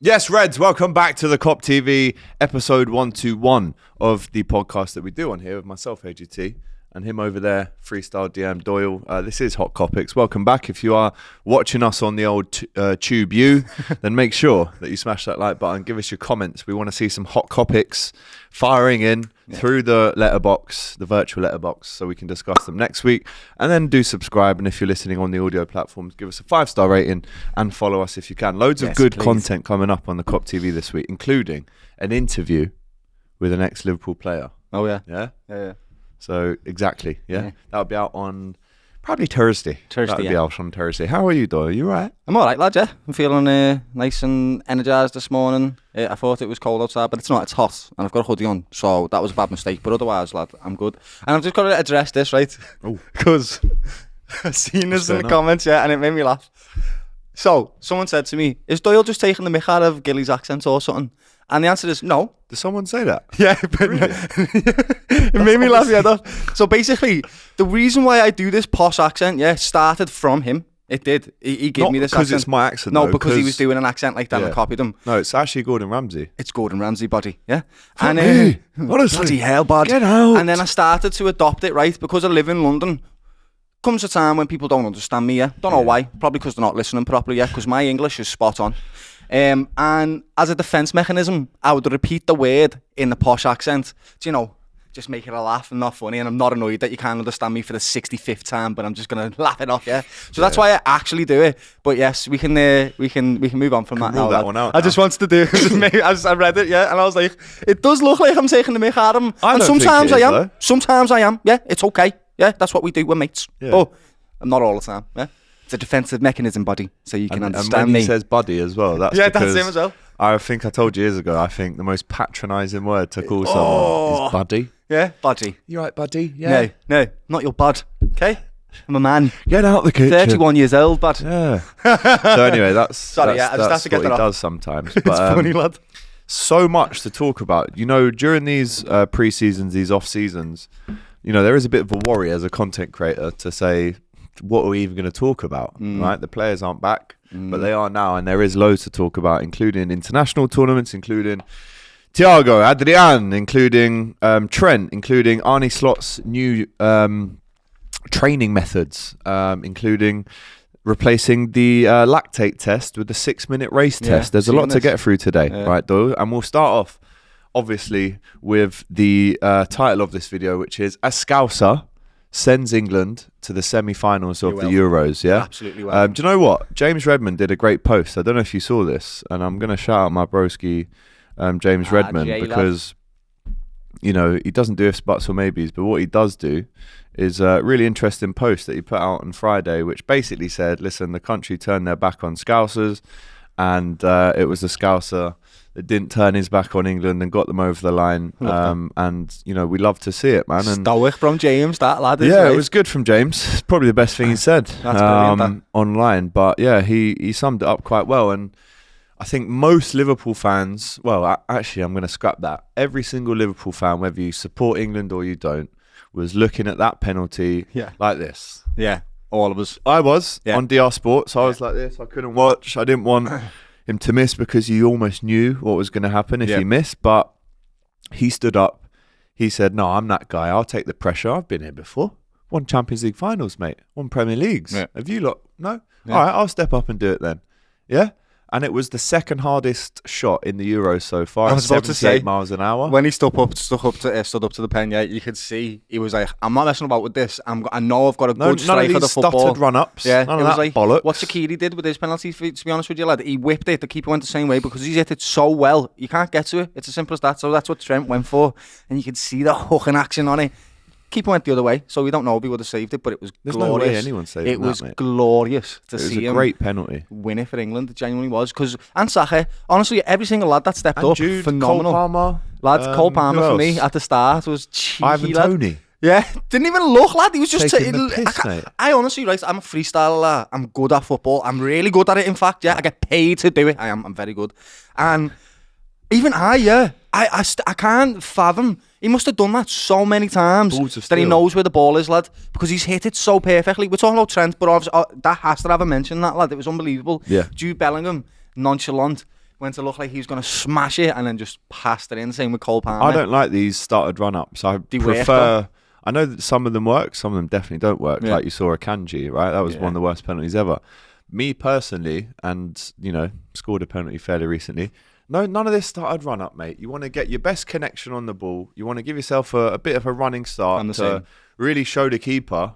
Yes, Reds, welcome back to the Kop TV episode 121 of the podcast that we do on here with myself, AGT, and him over there, Freestyle DM Doyle. This is Hot Kopics. Welcome back. If you are watching us on the old Tube U, then make sure that you smash that like button. Give us your comments. We want to see some Hot Kopics firing in through the letterbox, the virtual letterbox, so we can discuss them next week. And then do subscribe. And if you're listening on the audio platforms, give us a 5-star rating and follow us if you can. Loads of good content coming up on the Kop TV this week, including an interview with an ex-Liverpool player. Oh, yeah. Yeah. So, exactly, yeah. That'll be out on probably Thursday. That'll be out on Thursday. How are you, Doyle? You right? I'm all right, lad, yeah. I'm feeling nice and energised this morning. I thought it was cold outside, but it's not. It's hot, and I've got a hoodie on, so that was a bad mistake. But otherwise, lad, I'm good. And I've just got to address this, right? Oh. Because I've seen this in the comments, and it made me laugh. So, someone said to me, is Doyle just taking the mick out of Gilly's accent or something? And the answer is no. Did someone say that? Yeah, but really? It made me laugh. Yeah, so basically, the reason why I do this posh accent, started from him. It did. He gave me this accent. Not because it's my accent, no, because he was doing an accent like that and I copied him. No, it's actually Gordon Ramsay. It's Gordon Ramsay, buddy. Yeah. And honestly, bloody hell, bud. Get out. And then I started to adopt it, right? Because I live in London. Comes a time when people don't understand me, Don't know why. Probably because they're not listening properly, because my English is spot on. And as a defence mechanism, I would repeat the word in the posh accent. Do just make it a laugh and not funny. And I'm not annoyed that you can't understand me for the 65th time, but I'm just gonna laugh it off, So that's why I actually do it. But yes, we can move on from that now. That one out. I just wanted to do it. I read it, and I was like, it does look like I'm taking the mick out of him. And sometimes I am. Though. Sometimes I am. Yeah, it's okay. Yeah, that's what we do. We're mates. Yeah. But not all the time. Yeah. It's a defensive mechanism, buddy, so you can understand me. And when he says buddy as well, that's that's him as well. I think I told you years ago, I think the most patronising word to call someone is buddy. Yeah, buddy. You right, buddy? Yeah. No, not your bud, okay? I'm a man. Get out the kitchen. 31 years old, bud. Yeah. So anyway, that's I just have to get what that he off. does sometimes. But, it's funny, lad. So much to talk about. During these pre-seasons, these off-seasons, there is a bit of a worry as a content creator to say, what are we even going to talk about, right? The players aren't back, but they are now, and there is loads to talk about, including international tournaments, including Thiago, Adrian, including Trent, including Arne Slot's new training methods, including replacing the lactate test with the 6-minute race test. There's a lot to get through today, right, Doyle? And we'll start off, obviously, with the title of this video, which is A Scouser sends England to the semi-finals of the Euros, Absolutely well. Do you know what? James Redmond did a great post. I don't know if you saw this, and I'm going to shout out my broski, James Redmond, because, he doesn't do ifs, buts or maybes, but what he does do is a really interesting post that he put out on Friday, which basically said, listen, the country turned their back on Scousers, and it was the Scouser that didn't turn his back on England and got them over the line. And, we love to see it, man. And stoic from James, that lad. It was good from James. It's probably the best thing he said online. But, he summed it up quite well. And I think most Liverpool fans, actually, I'm going to scrap that. Every single Liverpool fan, whether you support England or you don't, was looking at that penalty like this. Yeah, all of us. I was on DR Sports. I was like this. I couldn't watch. I didn't want him to miss because you almost knew what was going to happen if he missed. But he stood up. He said, no, I'm that guy. I'll take the pressure. I've been here before. Won Champions League finals, mate. Won Premier Leagues. Yeah. Have you lot? No? Yeah. All right, I'll step up and do it then. Yeah? And it was the second hardest shot in the Euros so far. I was about to say, miles an hour. When he stood up to the pen, you could see he was like, I'm not messing about with this. I know I've got a good strike for the football. Stuttered run-ups. Yeah, none it of was that like bollocks. What Shaqiri did with his penalty, to be honest with you, lad. He whipped it. The keeper went the same way because he's hit it so well. You can't get to it. It's as simple as that. So that's what Trent went for. And you could see the hooking action on it. Keeper went the other way, so we don't know if he would have saved it, but it was glorious. No way anyone saved it. It was glorious to see him. It was a great penalty. Win it for England. It genuinely was. And Sache, honestly, every single lad that stepped up, Jude, phenomenal. Cole Palmer. Lads, Cole Palmer for me at the start was cheeky, Ivan lad. Toney. Yeah, didn't even look, lad. He was just taking the piss, mate. I honestly, right, I'm a freestyler. I'm good at football. I'm really good at it, in fact. Yeah, I get paid to do it. I'm very good. And even I can't fathom. He must have done that so many times that he knows where the ball is, lad, because he's hit it so perfectly. We're talking about Trent, but obviously, that has to have a mention, that lad. It was unbelievable. Yeah. Jude Bellingham, nonchalant. when to look like he was going to smash it and then just passed it in. Same with Cole Palmer. I don't like these started run-ups. I prefer... I know that some of them work, some of them definitely don't work. Like you saw a Kanji, right? That was one of the worst penalties ever. Me personally, and, you know, scored a penalty fairly recently. No, none of this started run-up, mate. You want to get your best connection on the ball. You want to give yourself a bit of a running start to really show the keeper,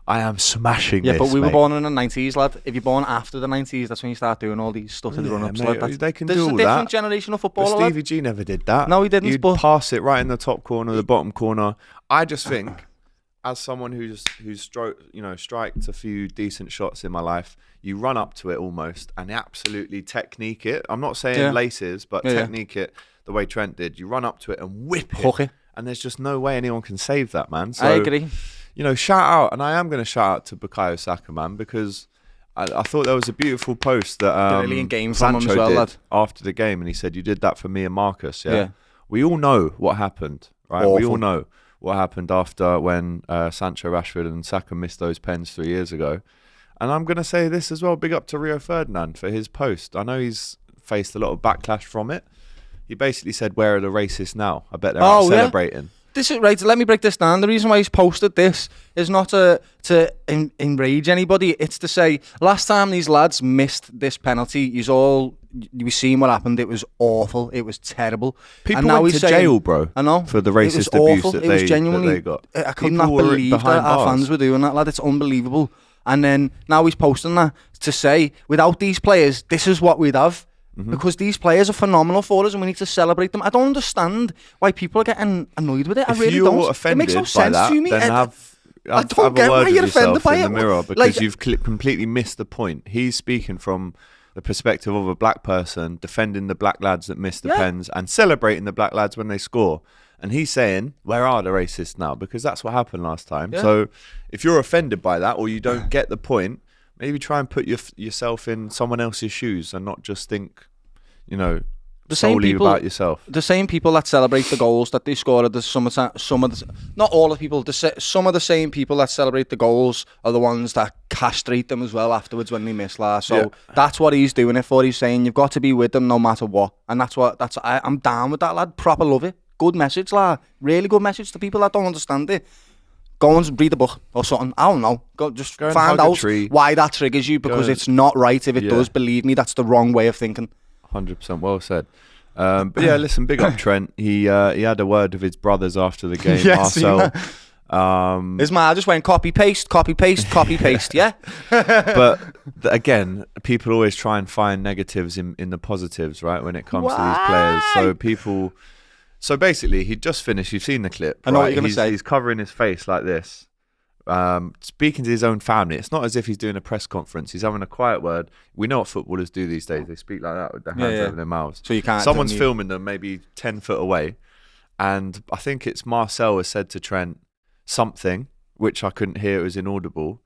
I am smashing this, but we were mate. born in the 90s, lad. If you're born after the 90s, that's when you start doing all these stuttered run-ups. Mate, like they can There's do all a that. different generation of footballer, But Stevie G never did that. No, he didn't. You'd pass it right in the top corner, the bottom corner. I just think, as someone who's striked a few decent shots in my life, you run up to it almost and absolutely technique it. I'm not saying laces, but technique it the way Trent did. You run up to it and whip it. And there's just no way anyone can save that, man. So, I agree. You know, shout out, and I am going to shout out to Bukayo Saka, man, because I thought there was a beautiful post that Brilliant game from Sancho him as well, did lad. after the game, and he said, "You did that for me and Marcus." Yeah. We all know what happened, right? Awful. We all know what happened after when Sancho, Rashford, and Saka missed those pens 3 years ago. And I'm going to say this as well. Big up to Rio Ferdinand for his post. I know he's faced a lot of backlash from it. He basically said, "Where are the racists now? I bet they're out celebrating." This is right. Let me break this down. The reason why he's posted this is not to enrage anybody. It's to say, last time these lads missed this penalty, you seen what happened. It was awful. It was terrible. People and now went he's to jail, bro. I know for the racist abuse that they got. I could not believe that our fans were doing that, lad. It's unbelievable. And then now he's posting that to say, without these players, this is what we'd have. Because these players are phenomenal for us and we need to celebrate them. I don't understand why people are getting annoyed with it. I really don't. It makes no sense to me. Then have I don't get why you're offended by it. In the mirror, because you've completely missed the point. He's speaking from the perspective of a black person, defending the black lads that miss the pens and celebrating the black lads when they score. And he's saying, where are the racists now? Because that's what happened last time. So if you're offended by that or you don't get the point, maybe try and put yourself in someone else's shoes and not just think, you know, solely about yourself. The same people that celebrate the goals that they score at not all of the people, some of the same people that celebrate the goals are the ones that castrate them as well afterwards when they miss last. So that's what he's doing it for. He's saying you've got to be with them no matter what. And I'm down with that, lad. Proper love it. Good message, lad. Really good message to people that don't understand it. Go and read a book or something. I don't know. Go find out why that triggers you, because it's not right. If it does, believe me, that's the wrong way of thinking. 100% well said. But yeah, listen, big up Trent. He had a word with his brothers after the game. Marcel. His man just went copy paste, yeah. But again, people always try and find negatives in the positives, right? When it comes to these players. So basically, he just finished. You've seen the clip. I know what you're going to say. He's covering his face like this, speaking to his own family. It's not as if he's doing a press conference. He's having a quiet word. We know what footballers do these days. They speak like that with their hands over their mouths. So you can't. Someone's filming them maybe 10 foot away. And I think it's Marcel has said to Trent something, which I couldn't hear. It was inaudible.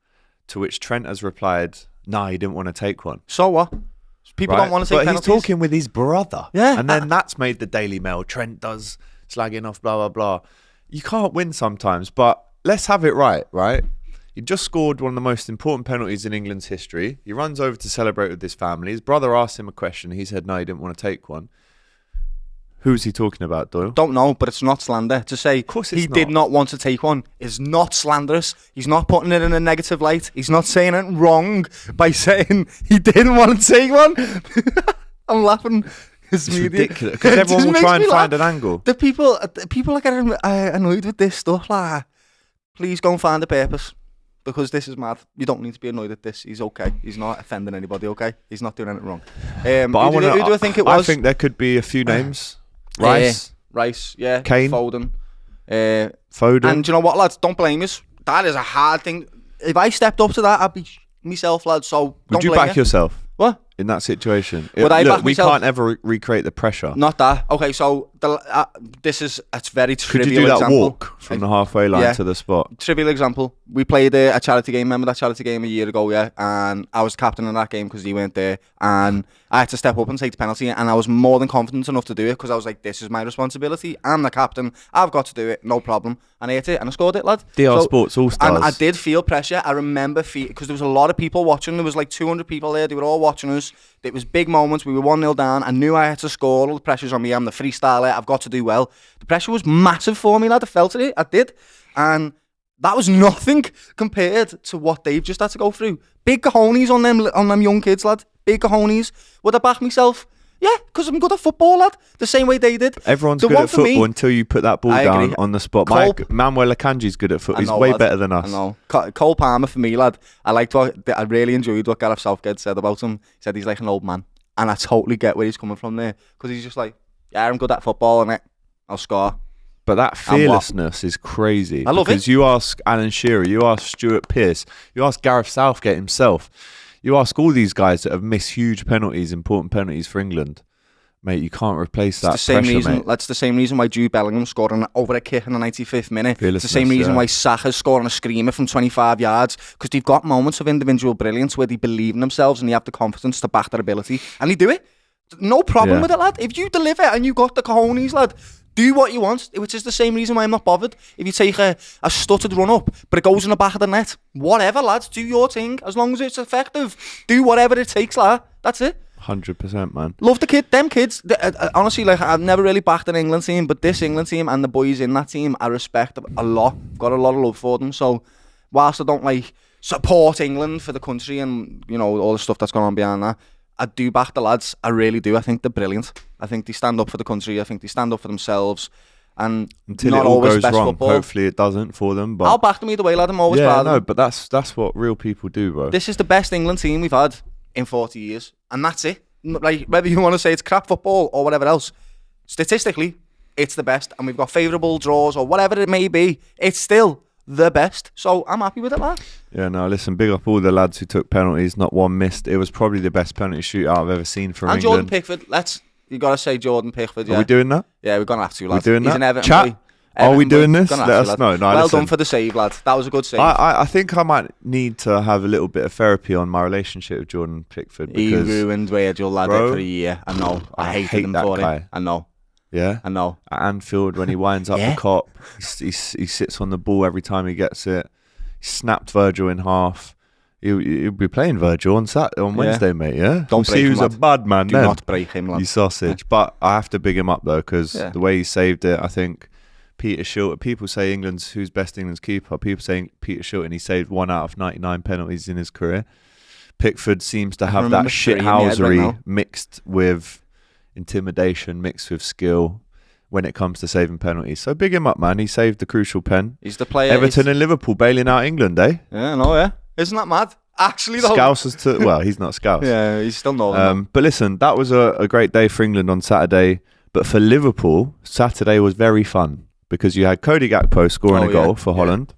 To which Trent has replied, "Nah, he didn't want to take one." So what? People don't want to take penalties. But he's talking with his brother. Yeah. And then that's made the Daily Mail. Trent does slagging off, blah, blah, blah. You can't win sometimes, but let's have it right? He just scored one of the most important penalties in England's history. He runs over to celebrate with his family. His brother asked him a question. He said, no, he didn't want to take one. Who's he talking about, Doyle? Don't know, but it's not slander. To say he did not want to take one is not slanderous. He's not putting it in a negative light. He's not saying it wrong by saying he didn't want to take one. I'm laughing. It's ridiculous. Because everyone will try and find an angle. The people are getting annoyed with this stuff. Like, please go and find a purpose. Because this is mad. You don't need to be annoyed at this. He's okay. He's not offending anybody, okay? He's not doing anything wrong. But who do I think it was? I think there could be a few names. Rice, yeah. Kane. Foden. Foden. And do you know what, lads? Don't blame us. That is a hard thing. If I stepped up to that, I'd be myself, lads. So would you back yourself? What? In that situation? Would I back myself? We can't ever recreate the pressure. Not that. Okay, so It's very Could trivial you do that example. walk from the halfway line to the spot? Trivial example. We played a charity game. Remember that charity game a year ago, yeah? And I was captain in that game because he weren't there. And I had to step up and take the penalty. And I was more than confident enough to do it because I was like, this is my responsibility. I'm the captain. I've got to do it. No problem. And I hit it and I scored it, lad. DR Sports All-Stars. And I did feel pressure. I remember because there was a lot of people watching. There was like 200 people there. They were all watching us. It was big moments. We were 1-0 down. I knew I had to score. All the pressure's on me. I'm the freestyler. I've got to do well. The pressure was massive for me, lad. I felt it. I did. And that was nothing compared to what they've just had to go through. Big cojones on them young kids, lad. Big cojones. Would I back myself? Yeah, because I'm good at football, lad. The same way they did. Everyone's good at football until you put that ball down on the spot. Manuel Akanji's good at football. He's way better than us. I know. Cole Palmer, for me, lad, I really enjoyed what Gareth Southgate said about him. He said he's like an old man. And I totally get where he's coming from there. Because he's just like, yeah, I'm good at football, innit? I'll score. But that fearlessness is crazy. I love it. Because you ask Alan Shearer, you ask Stuart Pearce, you ask Gareth Southgate himself, you ask all these guys that have missed huge penalties, important penalties for England. Mate, you can't replace that pressure, mate. That's the same reason why Jude Bellingham scored over a kick in the 95th minute. It's the same reason why Saka's scoring a screamer from 25 yards. Because they've got moments of individual brilliance where they believe in themselves and they have the confidence to back their ability. And they do it. No problem with it, lad. If you deliver and you got the cojones, lad, do what you want, which is the same reason why I'm not bothered. If you take a stuttered run up, but it goes in the back of the net, whatever, lads, do your thing. As long as it's effective, do whatever it takes, lad. That's it. 100%, man. Love the kid, them kids. Honestly, like I've never really backed an England team, but this England team and the boys in that team, I respect a lot. Got a lot of love for them. So, whilst I don't like support England for the country and all the stuff that's going on behind that, I do back the lads. I really do. I think they're brilliant. I think they stand up for the country. I think they stand up for themselves. And until not it all always goes best wrong, football. hopefully it doesn't for them. But I'll back them either way, lad. I'm always proud of them. but that's what real people do, bro. This is the best England team we've had in 40 years, and that's it. Like whether you want to say it's crap football or whatever else, statistically, it's the best, and we've got favourable draws or whatever it may be. It's still the best, so I'm happy with it, lad. Yeah, no, listen, big up all the lads who took penalties, not one missed. It was probably the best penalty shootout I've ever seen from England. Jordan Pickford, you got to say Jordan Pickford, yeah. Are we doing that? Yeah, we're going to have to, lad. We're doing He's that? an Everton Chat? boy. Are we doing this? Let us know. No, well listen, done for the save, lad. That was a good save. I think I might need to have a little bit of therapy on my relationship with Jordan Pickford. He ruined Virgil, lad, for a year. I know. I hated him for it. I know. Yeah? I know. At Anfield, when he winds up the Kop, he sits on the ball every time he gets it. He snapped Virgil in half. He'll be playing Virgil on Wednesday, mate, yeah? Don't break him, he was lad. a bad man Do not break him, lad. You sausage. But I have to big him up, though, because the way he saved it, I think Peter Shilton, people say who's best England's keeper. People say Peter Shilton, he saved 1 out of 99 penalties in his career. Pickford seems to have that shithousery mixed with intimidation, mixed with skill when it comes to saving penalties. So big him up, man. He saved the crucial pen. He's the player. Everton and Liverpool bailing out England, eh? Yeah, I know, yeah. Isn't that mad? Actually, though. Scousers well, he's not Scouse. Yeah, he's still Northern. But listen, that was a great day for England on Saturday. But for Liverpool, Saturday was very fun because you had Cody Gakpo scoring a goal for Holland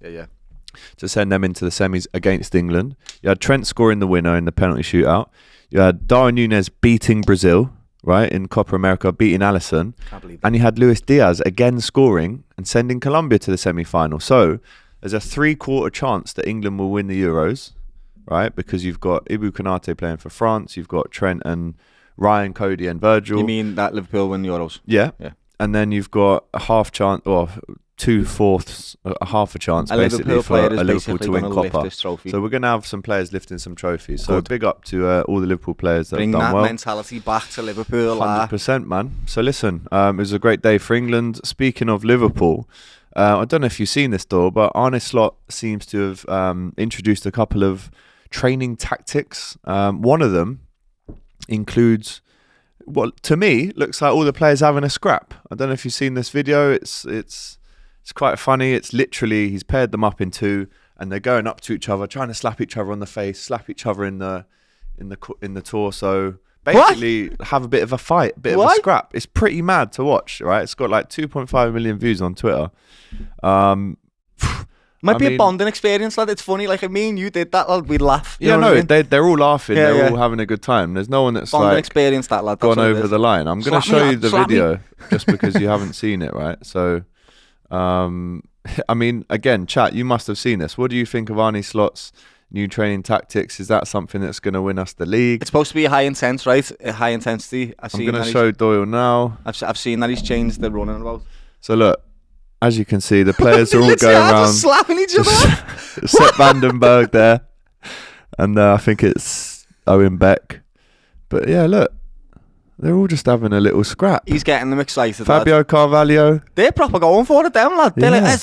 to send them into the semis against England. You had Trent scoring the winner in the penalty shootout. You had Darwin Núñez beating Brazil, right, in Copa America, beating Alisson. Can't believe that. And you had Luis Diaz again scoring and sending Colombia to the semi-final. So there's a 3/4 chance that England will win the Euros, right? Because you've got Ibu Konate playing for France. You've got Trent and Ryan, Cody and Virgil. You mean that Liverpool win the Euros? Yeah. And then you've got a half chance, or 2/4, a half a chance, basically, for a Liverpool to win Copa. So we're going to have some players lifting some trophies. So big up to all the Liverpool players that have done well. Bring that mentality back to Liverpool. 100%, man. So listen, it was a great day for England. Speaking of Liverpool, I don't know if you've seen this, Doyle, but Arne Slot seems to have introduced a couple of training tactics. One of them includes what to me looks like all the players having a scrap. I don't know if you've seen this video. It's quite funny. It's literally he's paired them up in two and they're going up to each other, trying to slap each other on the face, slap each other in the torso. Basically, have a bit of a fight, a bit of a scrap. It's pretty mad to watch, right? It's got like 2.5 million views on Twitter. Might be a bonding experience, lad. It's funny, like, if me and you did that, lad, we'd laugh. You know what I mean? They're all laughing. They're all having a good time. There's no one that's bonding like experience, that lad. gone over the line. I'm going to show you the video just because you haven't seen it, right? So, I mean, again, chat, you must have seen this. What do you think of Arne Slot's new training tactics? Is that something that's going to win us the league? It's supposed to be high intense, right? High intensity. I'm going to show Doyle now. I've seen that he's changed the running about. So look, as you can see, the players are all going around slapping each other. Sepp Vandenberg there, and I think it's Owen Beck. But yeah, look, they're all just having a little scrap. He's getting them excited. Fabio Carvalho. They're proper going for it, them lad. They're like,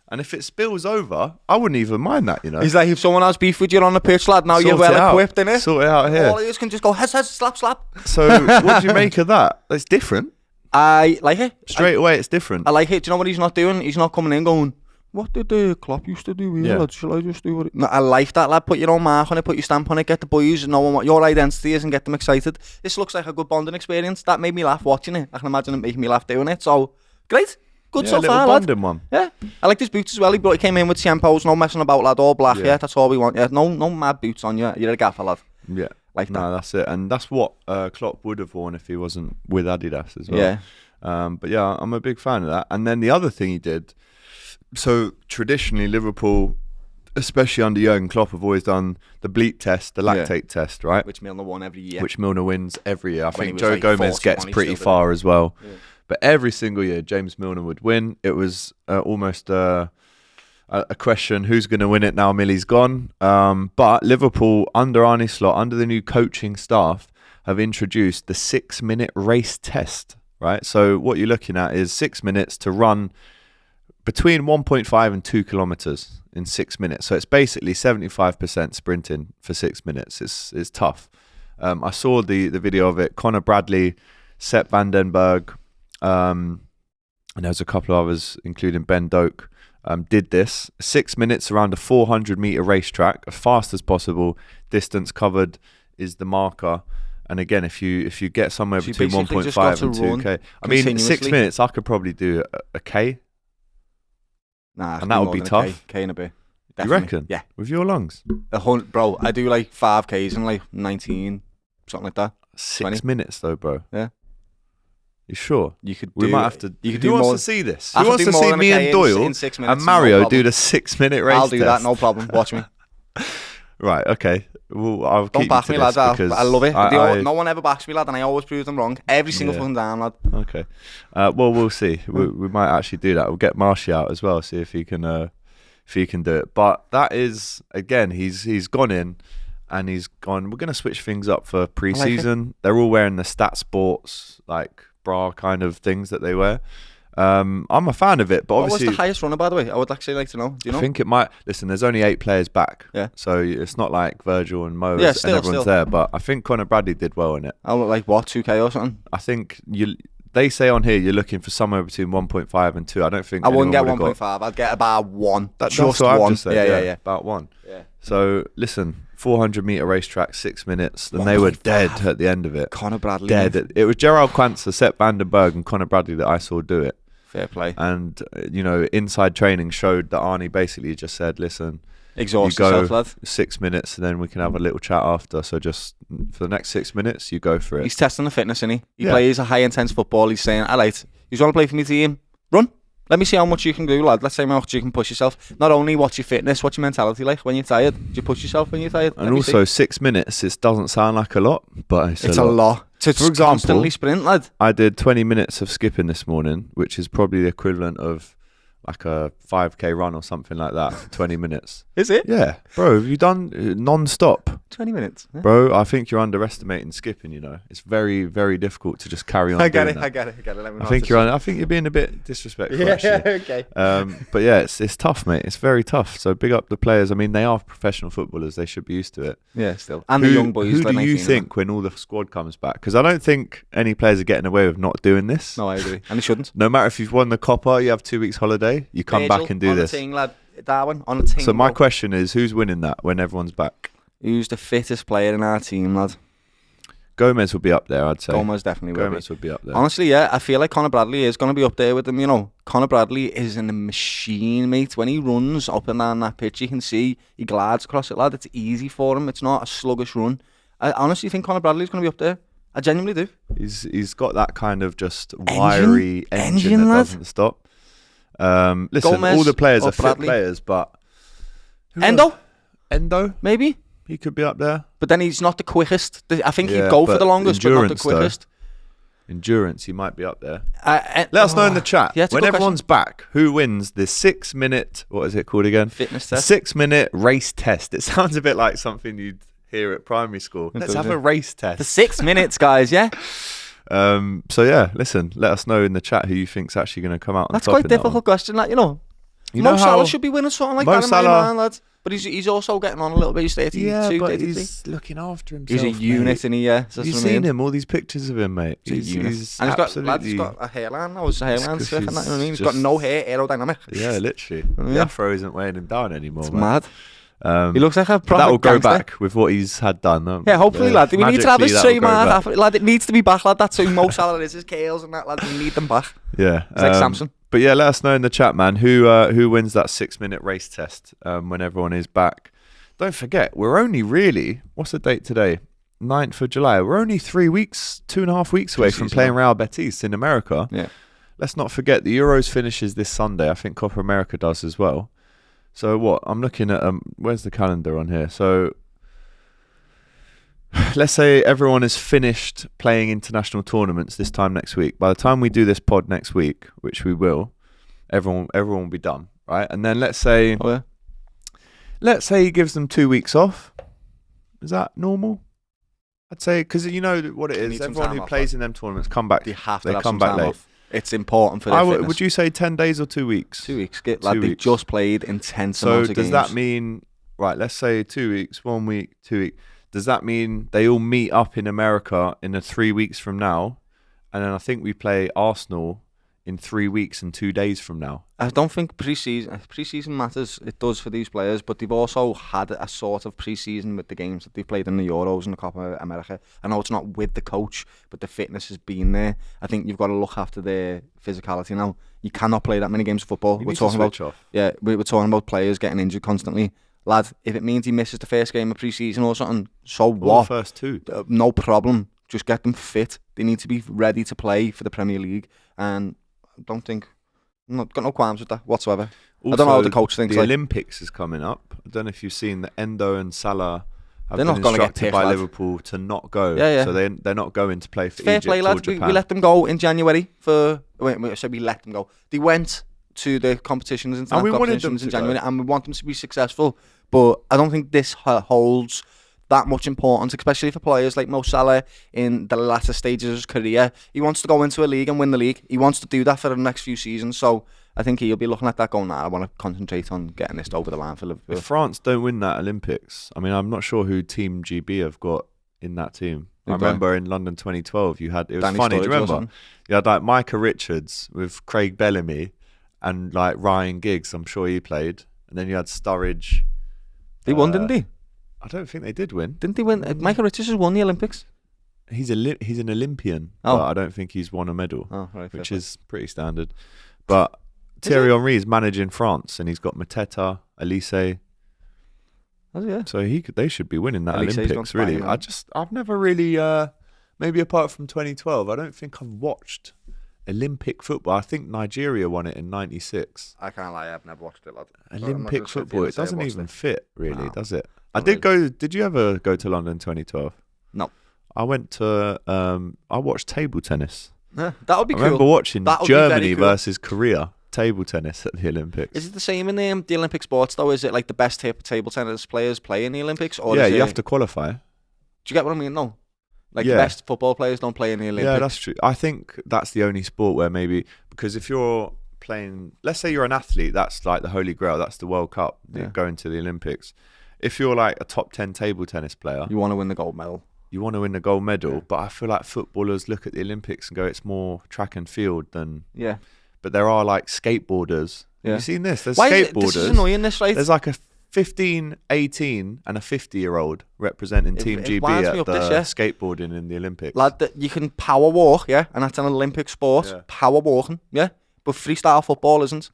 and if it spills over, I wouldn't even mind that, you know. He's like, if someone has beef with you on the pitch, lad, now you're well equipped, innit? Sort it out here. All of you can just go, slap. So what do you make of that? It's different. I like it. Straight away, it's different. I like it. Do you know what he's not doing? He's not coming in going, what did Klopp used to do here, lad? Shall I just do what... No, I like that, lad. Put your own mark on it, put your stamp on it, get the boys knowing what your identity is and get them excited. This looks like a good bonding experience. That made me laugh watching it. I can imagine it making me laugh doing it. So, great. Good so far, lad. One. Yeah. I like his boots as well. He came in with Tiempos, no messing about, lad. All black, yeah. That's all we want. Yeah, no mad boots on you. You're a gaffer, lad. Yeah. Like that. No, that's it. And that's what Klopp would have worn if he wasn't with Adidas as well. Yeah. But yeah, I'm a big fan of that. And then the other thing he did, so traditionally Liverpool, especially under Jurgen Klopp, have always done the bleat test, the lactate test, right? Which Milner won every year. Which Milner wins every year. I think Joe Gomez gets pretty far as well. Yeah. But every single year, James Milner would win. It was almost a question, who's going to win it now Millie's gone? But Liverpool, under Arne Slot, under the new coaching staff, have introduced the 6-minute race test. Right, so what you're looking at is 6 minutes to run between 1.5 and 2 kilometers in 6 minutes. So it's basically 75% sprinting for 6 minutes. It's tough. I saw the video of it. Conor Bradley, Sepp Vandenberg, and there was a couple of others, including Ben Doak, did this. 6 minutes around a 400-meter racetrack, as fast as possible. Distance covered is the marker. And again, if you get somewhere between 1.5 and 2K, I mean, 6 minutes, I could probably do a K. Nah, and that would be tough. K and a bit. Definitely. You reckon? Yeah. With your lungs? Bro, I do like 5Ks in like 19, something like that. 6 minutes though, bro. Yeah. You sure? You could. We might have to. Who wants to see this? Who wants to see me and Doyle in 6 minutes and Mario do the 6-minute race? I'll do that, no problem. Watch me. Right, okay. Well, I'll Don't keep back me, lad. I love it. No one ever backs me, lad, and I always prove them wrong. Every single fucking time, lad. Okay. Well, we'll see. We might actually do that. We'll get Marshy out as well, see if he can do it. But that is, again, he's gone in and he's gone, we're going to switch things up for pre-season. Like they're all wearing the Stat Sports, like, bra kind of things that they wear. I'm a fan of it, but obviously... What was the highest runner, by the way? I would actually like to know. Do you know? I think it might... Listen, there's only 8 players back. Yeah. So it's not like Virgil and Mo and everyone's there, but I think Conor Bradley did well in it. I look like, what, 2K or something? I think they say on here you're looking for somewhere between 1.5 and 2. I don't think... I wouldn't get 1.5. I'd get about 1. That's just what I've just said. Yeah. About 1. Yeah. So, listen... 400-meter racetrack, 6 minutes, and they were dead at the end of it. Conor Bradley. Dead. It was Gerald Quantzer, Sepp Vandenberg, and Conor Bradley that I saw do it. Fair play. And, inside training showed that Arnie basically just said, listen, exhaust yourself, lad. 6 minutes, and then we can have a little chat after. So just for the next 6 minutes, you go for it. He's testing the fitness, isn't he? He plays a high-intense football. He's saying, all right, you want to play for me team? Run. Let me see how much you can do, lad. Let's see how much you can push yourself. Not only what's your fitness, what's your mentality like when you're tired? Do you push yourself when you're tired? And also, 6 minutes, it doesn't sound like a lot, but it's a lot. For example, constantly sprint, lad. I did 20 minutes of skipping this morning, which is probably the equivalent of like a 5K run or something like that. 20 minutes. Is it? Yeah. Bro, have you done non-stop? 20 minutes. Yeah. Bro, I think you're underestimating skipping, It's very, very difficult to just carry on I get it. Let me I think you're being a bit disrespectful, actually. Okay. But yeah, it's tough, mate. It's very tough. So big up the players. I mean, they are professional footballers. They should be used to it. Yeah, still. And the young boys. Who do you think when all the squad comes back? Because I don't think any players are getting away with not doing this. No, I agree. And they shouldn't. No matter if you've won the Copper, you have 2 weeks holiday, you come back and do this. On the team, lad. Darwin, on the team. So my question is, who's winning that when everyone's back? Who's the fittest player in our team, lad? Gomez would be up there, I'd say. Gomez definitely will Gomez would be up there. Honestly, yeah, I feel like Conor Bradley is going to be up there with them, you know. Conor Bradley is a machine, mate. When he runs up and down that pitch, you can see he glides across it, lad. It's easy for him. It's not a sluggish run. I honestly think Conor Bradley is going to be up there. I genuinely do. He's got that kind of just wiry engine that lad. doesn't stop. Listen, Gomez all the players are Bradley. fit players, but... Endo? Maybe. He could be up there. But then he's not the quickest. I think he'd Yeah, go for but the longest, but not the endurance, though. quickest. Endurance, he might be up there. Let Let us know in the chat. Yeah, it's a when good everyone's back, who wins the 6-minute, what is it called again? Fitness The test. 6-minute race test. It sounds a bit like something you'd hear at primary school. Let's does, have yeah. a race For test. 6 minutes, guys, yeah? So yeah, listen, let us know in the chat who you think's actually going to come out on That's top quite a in that difficult one. question, like, you know. You Mo know Salah how should be winning something like Mo that in Man Salah- United, lads. But he's also getting on a little bit. He's 32, Yeah, but 33. he's looking after himself. He's a unit, mate. isn't he? Yeah. That's Have you what I mean. seen him? All these pictures of him, mate. He's a unit. He's And absolutely... he's got a hairline. That was a hairline It's 'cause stick and that, you know what I mean? He's just- got no hair, aerodynamic. Yeah, literally. Yeah. The afro isn't weighing him down anymore, It's man. mad. He looks like a But proper that will go gangster. back with what he's had done. Yeah, hopefully, lad. We need to have his magically that'll go trademark. back. Lad, it needs to be back, lad. That's who Mo Salah is. His scales and that, lad. We need them back. Yeah. It's like Samson. But yeah, let us know in the chat, man, who wins that 6-minute race test when everyone is back. Don't forget, we're only really, what's the date today? 9th of July. We're only 2.5 weeks away from playing Real Betis in America. Yeah. Let's not forget, the Euros finishes this Sunday. I think Copa America does as well. So what? I'm looking at, where's the calendar on here? So let's say everyone has finished playing international tournaments this time next week. By the time we do this pod next week, which we will, everyone will be done, right? And then let's say he gives them 2 weeks off. Is that normal? I'd say, because you know what it is. Everyone who plays in them tournaments come back. They have to They have come some back time late. off. It's important for their fitness. Would you say 10 days or 2 weeks? 2 weeks. Lad, they weeks. just played intense So amounts of does games. that mean, right, let's say 2 weeks, 1 week, 2 weeks. Does that mean they all meet up in America in 3 weeks from now? And then I think we play Arsenal in 3 weeks and 2 days from now. I don't think pre-season matters. It does for these players, but they've also had a sort of pre-season with the games that they've played in the Euros and the Copa America. I know it's not with the coach, but the fitness has been there. I think you've got to look after their physicality now. You cannot play that many games of football. You We're need to talking about switch off. yeah, we're talking about players getting injured constantly. Lad, if it means he misses the first game of pre-season or something, so Or what? the first two. No problem. Just get them fit. They need to be ready to play for the Premier League, and I don't think. Got no qualms with that whatsoever. I don't know how the coach thinks. The Like, Olympics is coming up. I don't know if you've seen that Endo and Salah have They're been not gonna get instructed picked, by lad. Liverpool to not go. Yeah, yeah. So they're not going to play for fair Egypt play, or lads. Japan. We let them go in January for. I said we let them go. They went to the competitions and we wanted them competitions in to January, go. and we want them to be successful. But I don't think this holds that much importance, especially for players like Mo Salah in the latter stages of his career. He wants to go into a league and win the league. He wants to do that for the next few seasons. So I think he'll be looking at that going, I want to concentrate on getting this over the line for Liverpool. If France don't win that Olympics, I mean, I'm not sure who Team GB have got in that team. I remember in London 2012, it was Danny funny. Do Sturridge you or remember? something. You had like Micah Richards with Craig Bellamy and like Ryan Giggs. I'm sure he played, and then you had Sturridge. They won, didn't they? I don't think they did win. Didn't they win? Michael Richards has won the Olympics. He's an Olympian, Oh. but I don't think he's won a medal, Oh, right. which is pretty standard. But Thierry Henry is managing France, and he's got Mateta, Elise. Oh, yeah. So they should be winning that Elise's Olympics, gone really. flying, I've never really, maybe apart from 2012, I don't think I've watched Olympic football. I think Nigeria won it in '96. I can't lie, I've never watched it, lad. Olympic football, it doesn't even fit, really, No. does it? Not Did you ever go to London 2012? No. I went to, I watched table tennis. That would be I cool. remember watching That would be very Germany cool. versus Korea table tennis at the Olympics. Is it the same in the Olympic sports though? Is it like the best table tennis players play in the Olympics? Or Yeah, is you it, have to qualify. Do you get what I mean? No. Like Yeah. the best football players don't play in the Olympics. Yeah, that's true. I think that's the only sport where maybe, because if you're playing, let's say you're an athlete, that's like the Holy Grail, that's the World Cup, Yeah. going to the Olympics. If you're like a top 10 table tennis player, You want to win the gold medal. you want to win the gold medal, Yeah. but I feel like footballers look at the Olympics and go, it's more track and field than, Yeah. but there are like skateboarders. Yeah. Have you seen this? There's Why skateboarders. is this is annoying, this, right? There's like a 15, 18 and a 50-year-old representing Team It GB winds me at up the this, yeah. skateboarding in the Olympics. Lad, that you can power walk, yeah, and that's an Olympic sport. Yeah. Power walking, yeah, but freestyle football isn't.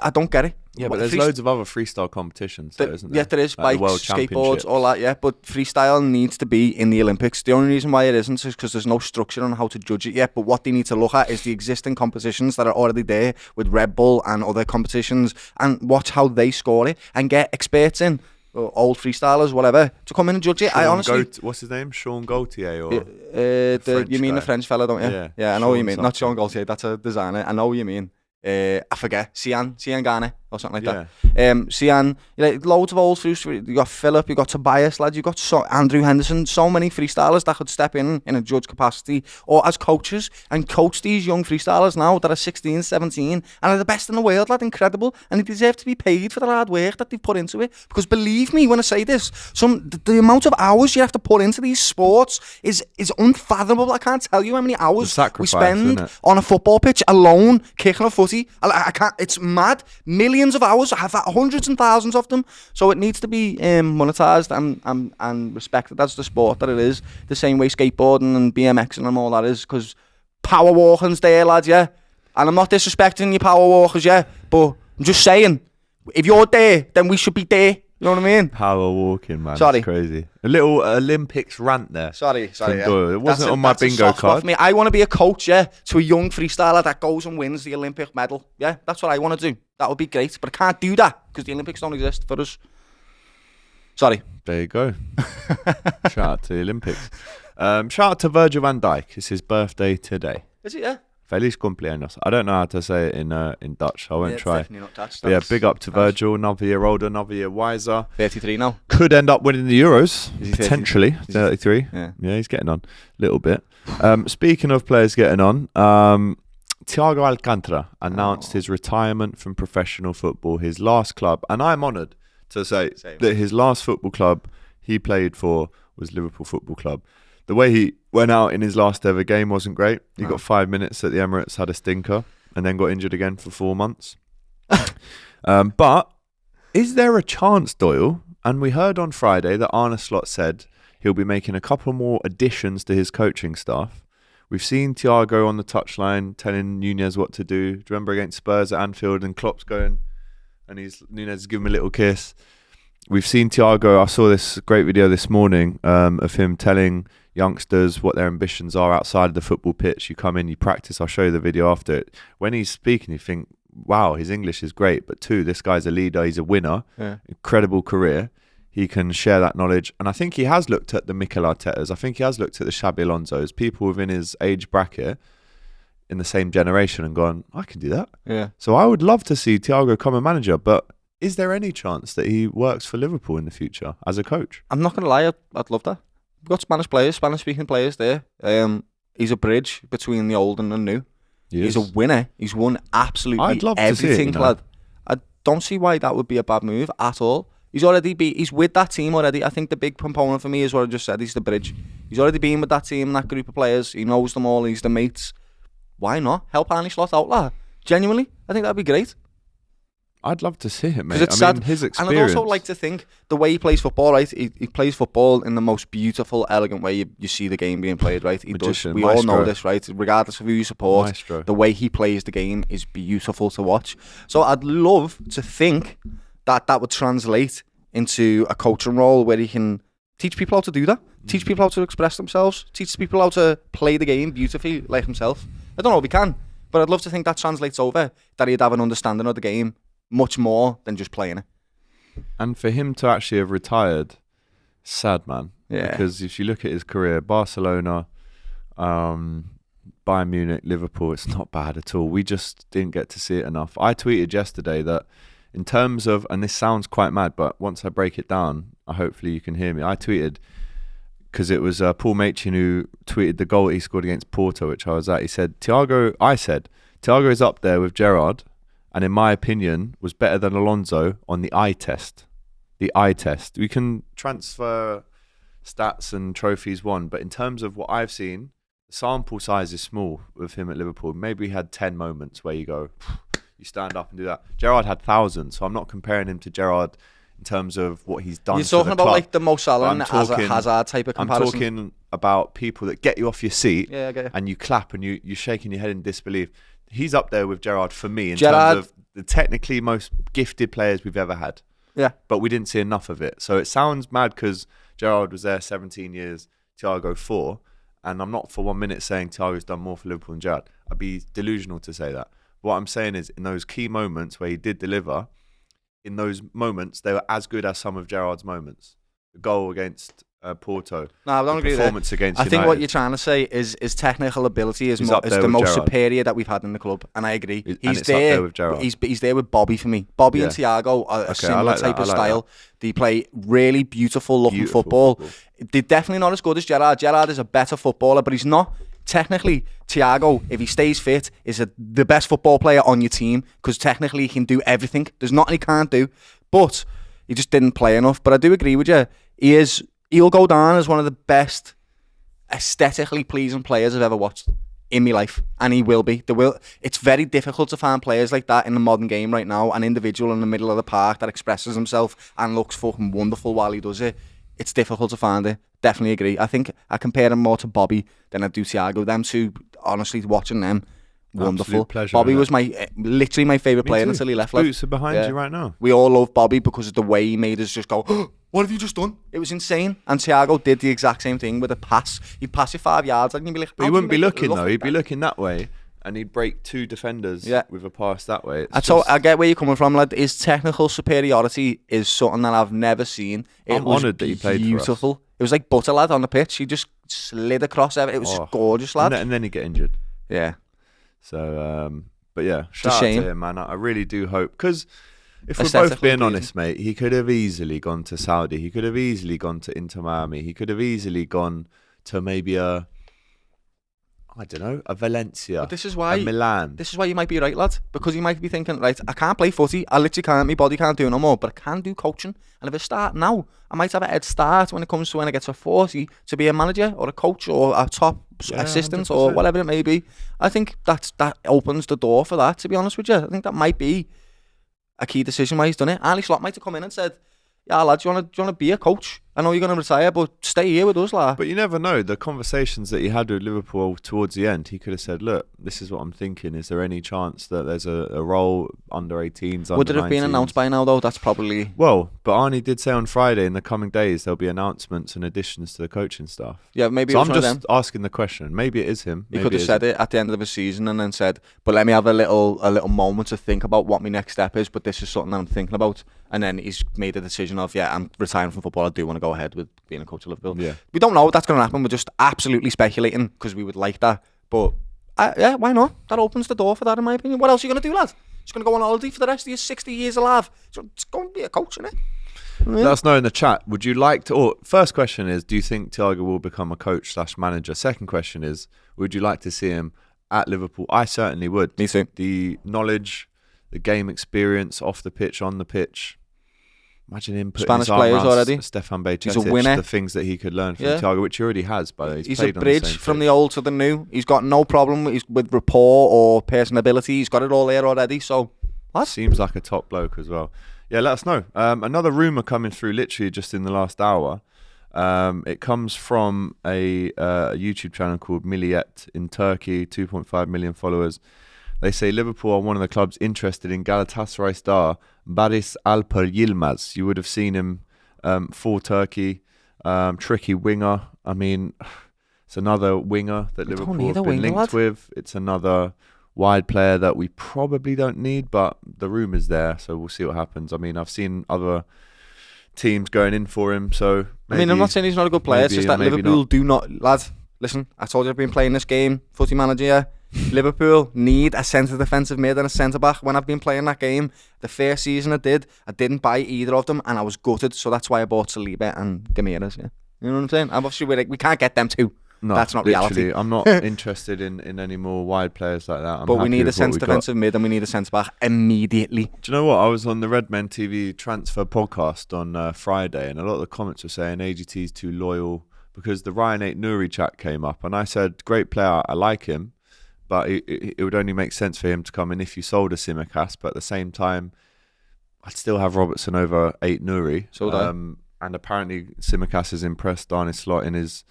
I don't get it. Yeah, but there's loads of other freestyle competitions, though, isn't there? Yeah, there is, like the bikes, World skateboards, Championships. all that, yeah. But freestyle needs to be in the Olympics. The only reason why it isn't is because there's no structure on how to judge it yet. But what they need to look at is the existing competitions that are already there with Red Bull and other competitions, and watch how they score it and get experts in, or old freestylers, whatever, to come in and judge it. I honestly, what's his name? Sean Gaultier or you mean the French fella, don't you? Yeah, I know what you Sean mean. something. Not Sean Gaultier. That's a designer. I know what you mean. I forget. Cian Garner or something like that. Cian, loads of old freestylers. You got Philip, you got Tobias, lads. You got Andrew Henderson. So many freestylers that could step in a judge capacity or as coaches and coach these young freestylers now that are 16, 17 and are the best in the world, lad. Incredible, and they deserve to be paid for the hard work that they've put into it. Because believe me when I say this, the amount of hours you have to put into these sports is unfathomable. I can't tell you how many hours we spend on a football pitch alone kicking a footy. I can't. It's mad. Millions of hours. I have hundreds and thousands of them. So it needs to be monetized and respected as the sport that it is. The same way skateboarding and BMXing and all that is. Because power walking's there, lads. Yeah. And I'm not disrespecting you power walkers, yeah. But I'm just saying, if you're there, then we should be there. You know what I mean? Power walking, man. Sorry. It's crazy. A little Olympics rant there. Sorry. Yeah. Yeah. It wasn't on my bingo card. For me. I want to be a coach, yeah, to a young freestyler that goes and wins the Olympic medal. Yeah, that's what I want to do. That would be great. But I can't do that because the Olympics don't exist for us. Sorry. There you go. Shout out to the Olympics. Shout out to Virgil van Dijk. It's his birthday today. Is it, yeah? Feliz cumpleaños. I don't know how to say it in Dutch. I won't try. Definitely not Dutch. But yeah, big up to Virgil. Another year older, another year wiser. 33 now. Could end up winning the Euros. Is he 30? Potentially. 33. Yeah, he's getting on a little bit. Speaking of players getting on, Thiago Alcantara announced his retirement from professional football, his last club. And I'm honoured to say that his last football club he played for was Liverpool Football Club. The way he went out in his last ever game wasn't great. He got 5 minutes at the Emirates, had a stinker, and then got injured again for 4 months. But is there a chance, Doyle? And we heard on Friday that Arne Slot said he'll be making a couple more additions to his coaching staff. We've seen Thiago on the touchline telling Nunez what to do. Do you remember against Spurs at Anfield and Klopp's going and Nunez giving him a little kiss? We've seen Thiago. I saw this great video this morning of him telling youngsters what their ambitions are outside of the football pitch. You come in, you practice. I'll show you the video after it. When he's speaking, you think, wow, his English is great. But two, this guy's a leader. He's a winner. Yeah. Incredible career. He can share that knowledge. And I think he has looked at the Mikel Artetas. I think he has looked at the Xabi Alonso's, people within his age bracket in the same generation and gone, I can do that. Yeah. So I would love to see Thiago come a manager, but is there any chance that he works for Liverpool in the future as a coach? I'm not going to lie, I'd love that. We've got Spanish-speaking players there. He's a bridge between the old and the new. He's a winner. He's won absolutely everything, lad. I don't see why that would be a bad move at all. He's with that team already. I think the big component for me is what I just said. He's the bridge. He's already been with that team, that group of players. He knows them all. He's the mates. Why not? Help Arne Slot out, lad. Genuinely, I think that'd be great. I'd love to see it, mate. Because it's sad. His experience. And I'd also like to think the way he plays football, right? He plays football in the most beautiful, elegant way you see the game being played, right? He Magician, does. We maestro. all know this, right? Regardless of who you support, Maestro. The way he plays the game is beautiful to watch. So I'd love to think that would translate into a coaching role where he can teach people how to do that, teach people how to express themselves, teach people how to play the game beautifully like himself. I don't know if he can, but I'd love to think that translates over, that he'd have an understanding of the game much more than just playing it. And for him to actually have retired, sad, man. Yeah. Because if you look at his career, Barcelona, Bayern Munich, Liverpool, it's not bad at all. We just didn't get to see it enough. I tweeted yesterday that in terms of, and this sounds quite mad, but once I break it down, hopefully you can hear me. I tweeted, because it was Paul Machin who tweeted the goal he scored against Porto, which I was at. He said, Thiago is up there with Gerrard, and in my opinion, was better than Alonso on the eye test. The eye test. We can transfer stats and trophies won, but in terms of what I've seen, the sample size is small with him at Liverpool. Maybe he had 10 moments where you go, you stand up and do that. Gerrard had thousands, so I'm not comparing him to Gerrard in terms of what he's done. You're talking about club. like the Mo Salah and Hazard type of comparison. I'm talking about people that get you off your seat Okay. and you clap and you're shaking your head in disbelief. He's up there with Gerrard for me in terms of the technically most gifted players we've ever had. Yeah. But we didn't see enough of it. So it sounds mad because Gerrard was there 17 years, Thiago 4. And I'm not for 1 minute saying Thiago's done more for Liverpool than Gerrard. I'd be delusional to say that. What I'm saying is in those key moments where he did deliver, in those moments, they were as good as some of Gerrard's moments. The goal against Porto. No, I don't agree with performance against I United. think what you're trying to say is technical ability is the most superior that we've had in the club, and I agree. He's there with Gerrard. He's there with Bobby for me. Bobby and Thiago are a similar type of style. They play really beautiful looking football. They're definitely not as good as Gerrard. Gerrard is a better footballer, but he's not. Technically, Thiago, if he stays fit, is the best football player on your team because technically he can do everything. There's nothing he can't do, but he just didn't play enough. But I do agree with you. He'll go down as one of the best aesthetically pleasing players I've ever watched in my life, and he will be. It's very difficult to find players like that in the modern game right now. An individual in the middle of the park that expresses himself and looks fucking wonderful while he does it. It's difficult to find it. Definitely agree. I think I compare him more to Bobby than I do Thiago. Them two, honestly, watching them, wonderful. Pleasure, Bobby was literally my favourite player until he left. Boots are behind you right now. We all love Bobby because of the way he made us just go, oh, what have you just done? It was insane. And Thiago did the exact same thing with a pass. He'd pass it 5 yards and you'd be like, but he wouldn't be looking though. He'd be looking that way. And he'd break 2 defenders with a pass that way. I get where you're coming from, lad. His technical superiority is something that I've never seen. I'm honoured that he played beautiful. For us. It was like butter, lad, on the pitch. He just slid across everything. It was gorgeous, lad. And then he'd get injured. Yeah. So, but yeah, shout out to him, man. I really do hope. Because if we're both being honest, mate, he could have easily gone to Saudi. He could have easily gone to Inter Miami. He could have easily gone to maybe a Valencia. But this is why Milan. This is why you might be right, lad. Because you might be thinking, right, I can't play footy. I literally can't. My body can't do it no more. But I can do coaching. And if I start now, I might have a head start when it comes to when I get to 40 to be a manager or a coach or a top assistant 100%. Or whatever it may be. I think that opens the door for that, to be honest with you. I think that might be a key decision why he's done it. Ali Slot might have come in and said, yeah, lad, do you want to be a coach? I know you're going to retire, but stay here with us, lad. But you never know. The conversations that he had with Liverpool towards the end, he could have said, look, this is what I'm thinking. Is there any chance that there's a role under 18s, Would it have been announced by now, though? That's probably... Well, but Arnie did say on Friday, in the coming days, there'll be announcements and additions to the coaching staff. Yeah, maybe so it was I'm just asking the question. Maybe it is him. He could have said it at the end of the season and then said, but let me have a little moment to think about what my next step is, but this is something that I'm thinking about. And then he's made a decision of, I'm retiring from football. I do want to go ahead with being a coach of Liverpool. Yeah. We don't know if that's going to happen. We're just absolutely speculating because we would like that. But why not? That opens the door for that, in my opinion. What else are you going to do, lad? Just going to go on holiday for the rest of your 60 years alive. So it's going to be a coach, innit? Let us know in the chat. Would you like to? Or first question is, do you think Thiago will become a coach / manager? Second question is, would you like to see him at Liverpool? I certainly would. Me too. The knowledge, the game experience off the pitch, on the pitch. Imagine him putting Spanish his arm players around already. Stefan Bajcetic, He's a winner. the things that he could learn from Thiago, which he already has, by the way. He's a bridge from the old to the new. He's got no problem with rapport or personability. He's got it all there already. So, what? Seems like a top bloke as well. Yeah, let us know. Another rumour coming through literally just in the last hour. It comes from a YouTube channel called Milliyet in Turkey, 2.5 million followers. They say Liverpool are one of the clubs interested in Galatasaray star Barış Alper Yilmaz. You would have seen him for Turkey. Tricky winger. I mean, it's another winger that Liverpool have been linked with. It's another wide player that we probably don't need, but the rumour's there, so we'll see what happens. I mean, I've seen other teams going in for him, so maybe, I'm not saying he's not a good player. It's just that Liverpool do not... Lad, listen, I told you I've been playing this game, footy manager, yeah. Liverpool need a centre defensive mid and a centre back. When I've been playing that game, the first season I didn't buy either of them, and I was gutted. So that's why I bought Saliba and Gamiras. Yeah, you know what I'm saying. Obviously, we can't get them two. No, that's not reality. I'm not interested in any more wide players like that. But we need a centre defensive mid and we need a centre back immediately. Do you know what? I was on the Redmen TV transfer podcast on Friday, and a lot of the comments were saying AGT's too loyal because the Ryan 8 Nuri chat came up, and I said, great player, I like him. But it would only make sense for him to come in if you sold a Simicast. But at the same time, I'd still have Robertson over 8 Nuri. So would I. And apparently Tsimikas has impressed Arne Slot in his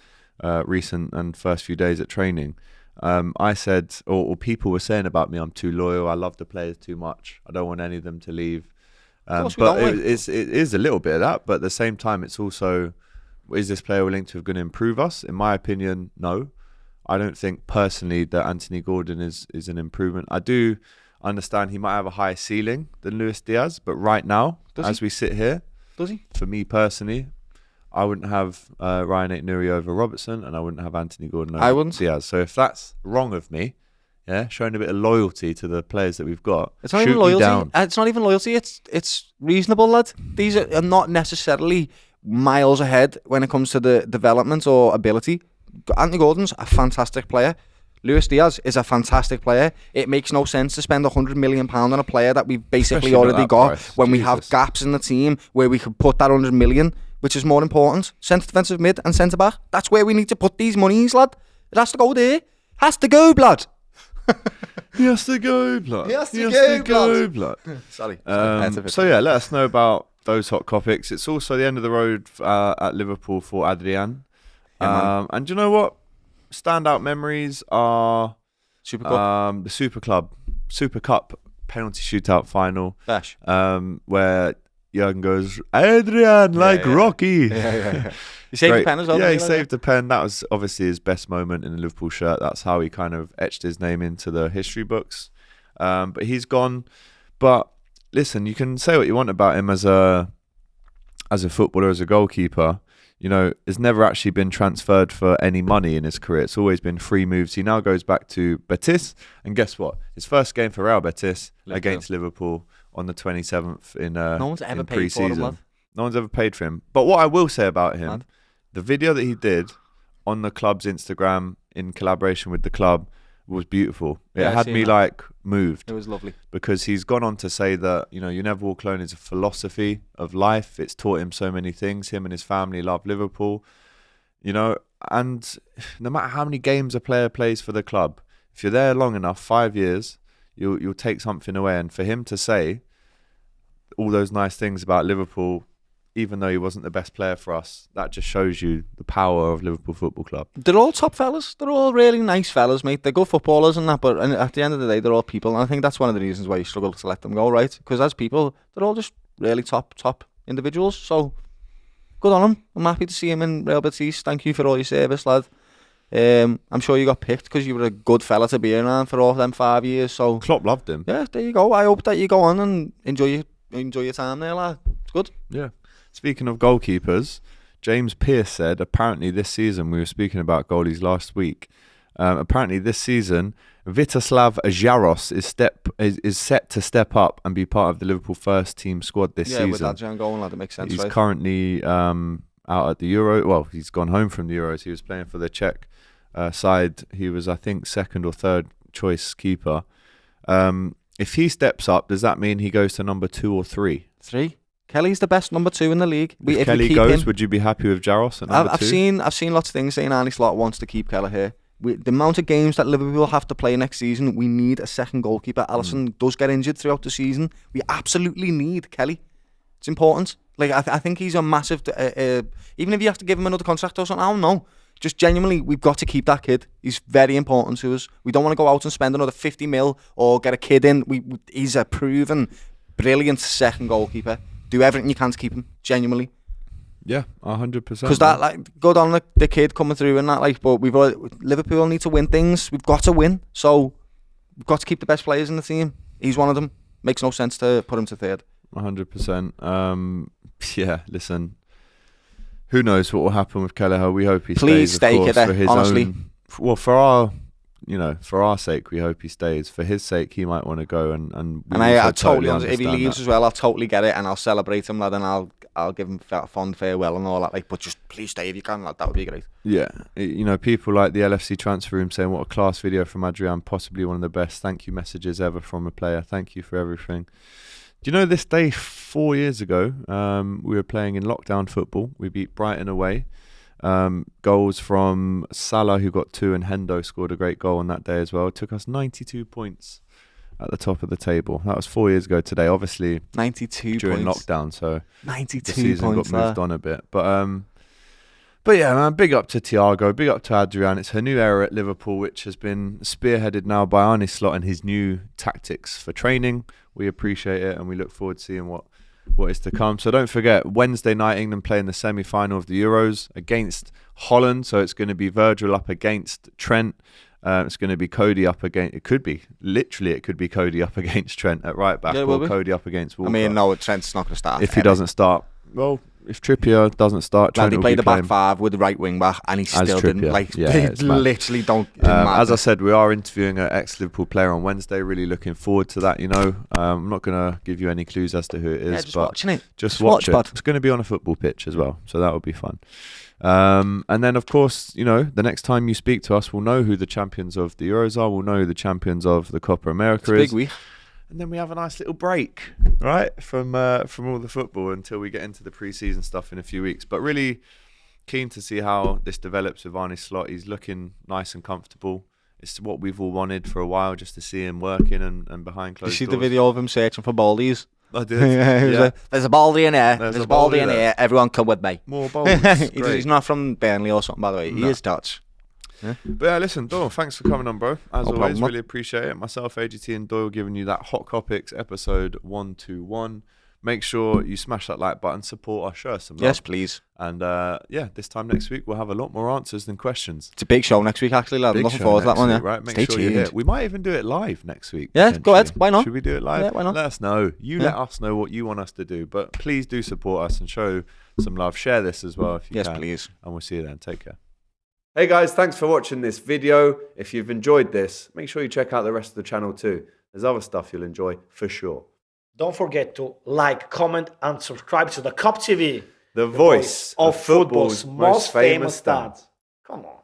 recent and first few days at training. I said, or people were saying about me, I'm too loyal. I love the players too much. I don't want any of them to leave. But it is a little bit of that. But at the same time, it's also, is this player willing to going to improve us? In my opinion, no. I don't think personally that Anthony Gordon is an improvement. I do understand he might have a higher ceiling than Luis Diaz, but right now, as we sit here, does he? For me personally, I wouldn't have Ryan Aït-Nouri over Robertson, and I wouldn't have Anthony Gordon over Diaz. So if that's wrong of me, yeah, showing a bit of loyalty to the players that we've got, it's not even loyalty. It's not even loyalty. It's reasonable, lad. These are not necessarily miles ahead when it comes to the development or ability. Anthony Gordon's a fantastic player. Luis Diaz is a fantastic player. It makes no sense to spend £100 million on a player that we've basically already got when we have gaps in the team where we could put that 100 million, which is more important. Centre defensive mid and centre back. That's where we need to put these monies, lad. It has to go there. Has to go, blood. He has to go, blood. He has to go, blood. Sorry. So yeah, let us know about those hot Kopics. It's also the end of the road at Liverpool for Adrian. Yeah, and do you know what? Standout memories are Super Cup. The Super Cup penalty shootout final. Bash. Where Jurgen goes, Adrian, Rocky. Yeah. He saved the pen as well. Yeah, he saved the pen. That was obviously his best moment in the Liverpool shirt. That's how he kind of etched his name into the history books. But he's gone. But listen, you can say what you want about him as a footballer, as a goalkeeper. You know, has never actually been transferred for any money in his career. It's always been free moves. He now goes back to Betis. And guess what? His first game for Real Betis against Liverpool on the 27th in no one's ever paid pre-season. for him, No one's ever paid for him. But what I will say about him, the video that he did on the club's Instagram in collaboration with the club was beautiful. It had me moved. It was lovely. Because he's gone on to say that, you know, you never walk alone is a philosophy of life. It's taught him so many things. Him and his family love Liverpool, you know, and no matter how many games a player plays for the club, if you're there long enough, 5 years, you'll take something away. And for him to say all those nice things about Liverpool, even though he wasn't the best player for us, that just shows you the power of Liverpool Football Club. They're all top fellas. They're all really nice fellas, mate. They're good footballers and that, but at the end of the day, they're all people. And I think that's one of the reasons why you struggle to let them go, right? Because as people, they're all just really top individuals. So, good on them. I'm happy to see him in Real Betis. Thank you for all your service, lad. I'm sure you got picked because you were a good fella to be around for all them 5 years. So Klopp loved him. Yeah, there you go. I hope that you go on and enjoy your time there, lad. It's good. Yeah. Speaking of goalkeepers, James Pearce said apparently this season, we were speaking about goalies last week, apparently this season Vitoslav Jaros is set to step up and be part of the Liverpool first team squad this season. Yeah, with Adrian going, lad, it makes sense. He's currently out at the Euro. Well, he's gone home from the Euros. He was playing for the Czech side. He was, I think, second or third choice keeper. If he steps up, does that mean he goes to number 2 or 3? 3. Kelly's the best number 2 in the league. If Kelly goes, would you be happy with Jaros at number 2? I've seen lots of things saying Arne Slot wants to keep Kelly here. The amount of games that Liverpool have to play next season, we need a second goalkeeper. Alisson does get injured throughout the season. We absolutely need Kelly. It's important. Like I think he's a massive. Even if you have to give him another contract or something, I don't know. Just genuinely, we've got to keep that kid. He's very important to us. We don't want to go out and spend another 50 mil or get a kid in. He's a proven, brilliant second goalkeeper. Do everything you can to keep him, genuinely. Yeah, 100%. Because that, like, good on the kid coming through and that, like, but Liverpool need to win things. We've got to win, so we've got to keep the best players in the team. He's one of them. Makes no sense to put him to 3rd. 100%. Yeah, listen. Who knows what will happen with Kelleher? We hope he Please stays. Stay, of course, kidder, for his honestly. own. Well, for our sake, we hope he stays. For his sake, he might want to go, and I totally understand. If he leaves that as well, I'll totally get it, and I'll celebrate him, lad, and I'll give him a fond farewell and all that. Like, but just please stay if you can, lad. That would be great. Yeah, people like the LFC transfer room saying, "What a class video from Adrian, possibly one of the best thank you messages ever from a player. Thank you for everything." Do you know this day 4 years ago, we were playing in lockdown football. We beat Brighton away. Goals from Salah, who got 2, and Hendo scored a great goal on that day as well. It took us 92 points at the top of the table. That was 4 years ago today. Obviously, 92 during points. lockdown, so 92 the season points got moved on a bit. But yeah, man, big up to Thiago, big up to Adrian. It's her new era at Liverpool, which has been spearheaded now by Arne Slot and his new tactics for training. We appreciate it, and we look forward to seeing what is to come. So don't forget, Wednesday night, England play in the semi-final of the Euros against Holland. So it's going to be Virgil up against Trent. It's going to be Cody up against... It could be Cody up against Trent at right back, or Cody up against Walker. I mean, no, Trent's not going to start. If he doesn't start, well, if Trippier doesn't start, Trent will played be the back playing. five with the right wing back, and he still didn't. Like, they literally don't. As I said, we are interviewing an ex-Liverpool player on Wednesday. Really looking forward to that. You know, I'm not going to give you any clues as to who it is, just but watching it. Just watch it. It's going to be on a football pitch as well, so that will be fun. And then, of course, you know, the next time you speak to us, we'll know who the champions of the Euros are. We'll know who the champions of the Copa America is. Big week. And then we have a nice little break, right, from all the football until we get into the pre-season stuff in a few weeks. But really keen to see how this develops with Arne Slot. He's looking nice and comfortable. It's what we've all wanted for a while, just to see him working and behind closed doors. Did you see the video of him searching for baldies? I did. Like, there's a baldy in here. There's a baldy in here. Everyone come with me. More balls. He's not from Burnley or something, by the way. He is Dutch. Yeah. But yeah, listen, Doyle, thanks for coming on, bro. As always, problem. really appreciate it. Myself, AGT and Doyle, giving you that Hot Kopics episode 121. Make sure you smash that like button, support our show some love. Yes, please. And yeah, this time next week we'll have a lot more answers than questions. It's a big show next week, actually, lad. I'm looking forward to that one. Yeah, right? Make Stay sure tuned. you're here. We might even do it live next week. Yeah, go ahead. Why not? Should we do it live? Yeah, why not? Let us know. Let us know what you want us to do. But please do support us and show some love. Share this as well if you can. Yes, please. And we'll see you then. Take care. Hey guys, thanks for watching this video. If you've enjoyed this, make sure you check out the rest of the channel too. There's other stuff you'll enjoy for sure. Don't forget to like, comment and subscribe to the Kop TV. The voice of football's most famous dads. Come on.